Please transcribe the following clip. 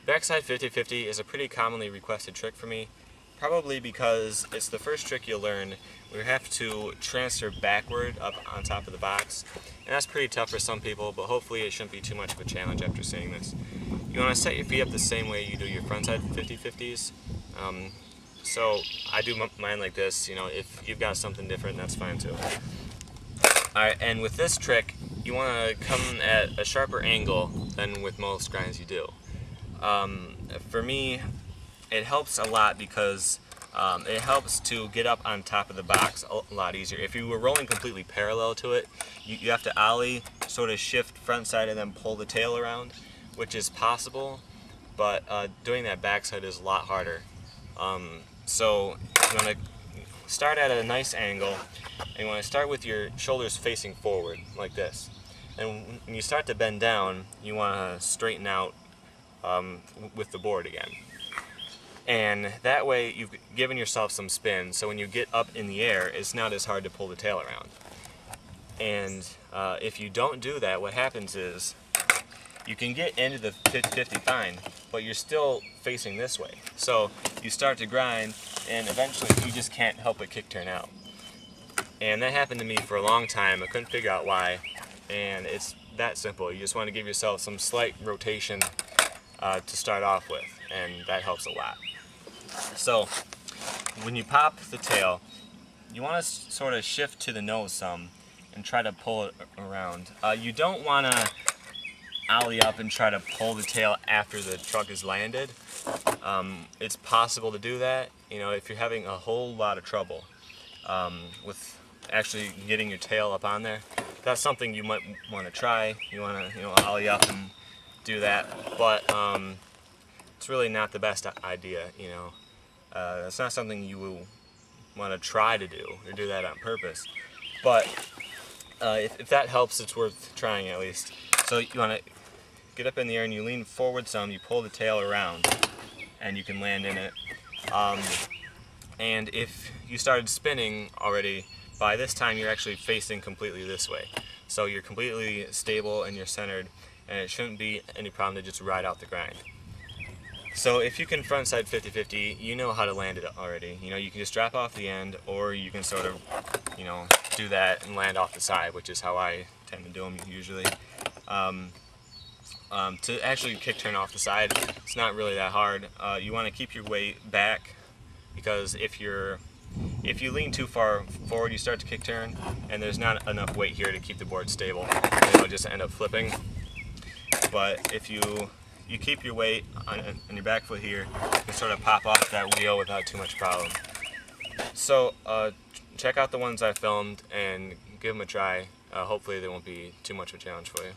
Backside 50-50 is a pretty commonly requested trick for me, probably because it's the first trick you'll learn where you have to transfer backward up on top of the box. And that's pretty tough for some people, but hopefully it shouldn't be too much of a challenge after seeing this. You want to set your feet up the same way you do your frontside 50-50s. So I do mine like this. You know, if you've got something different, that's fine too. Alright, and with this trick, you want to come at a sharper angle than with most grinds you do. For me, it helps a lot because it helps to get up on top of the box a lot easier. If you were rolling completely parallel to it, you have to ollie, sort of shift front side and then pull the tail around, which is possible, but doing that backside is a lot harder. So you want to start at a nice angle, and you want to start with your shoulders facing forward, like this. And when you start to bend down, you want to straighten out with the board again. And that way you've given yourself some spin, so when you get up in the air, it's not as hard to pull the tail around. And if you don't do that, what happens is you can get into the 50-50 fine, but you're still facing this way. So you start to grind, and eventually you just can't help but kick turn out. And that happened to me for a long time. I couldn't figure out why, and it's that simple. You just want to give yourself some slight rotation to start off with, and that helps a lot. So when you pop the tail, you want to sort of shift to the nose some and try to pull it around. You don't want to ollie up and try to pull the tail after the truck is landed. It's possible to do that, you know, if you're having a whole lot of trouble with actually getting your tail up on there. That's something you might want to try. You want to, you know, ollie up and do that, but it's really not the best idea, you know. It's not something you will want to try to do or do that on purpose, but if that helps, it's worth trying at least. So you want to get up in the air and you lean forward some, you pull the tail around and you can land in it. And if you started spinning already, by this time you're actually facing completely this way. So you're completely stable and you're centered, and it shouldn't be any problem to just ride out the grind. So if you can frontside 50-50, you know how to land it already. You know, you can just drop off the end, or you can sort of, you know, do that and land off the side, which is how I tend to do them usually. To actually kick turn off the side, it's not really that hard. You want to keep your weight back, because if you lean too far forward, you start to kick turn, and there's not enough weight here to keep the board stable, and it'll just end up flipping. But if you keep your weight on your back foot here, you can sort of pop off that wheel without too much problem. So check out the ones I filmed and give them a try. Hopefully they won't be too much of a challenge for you.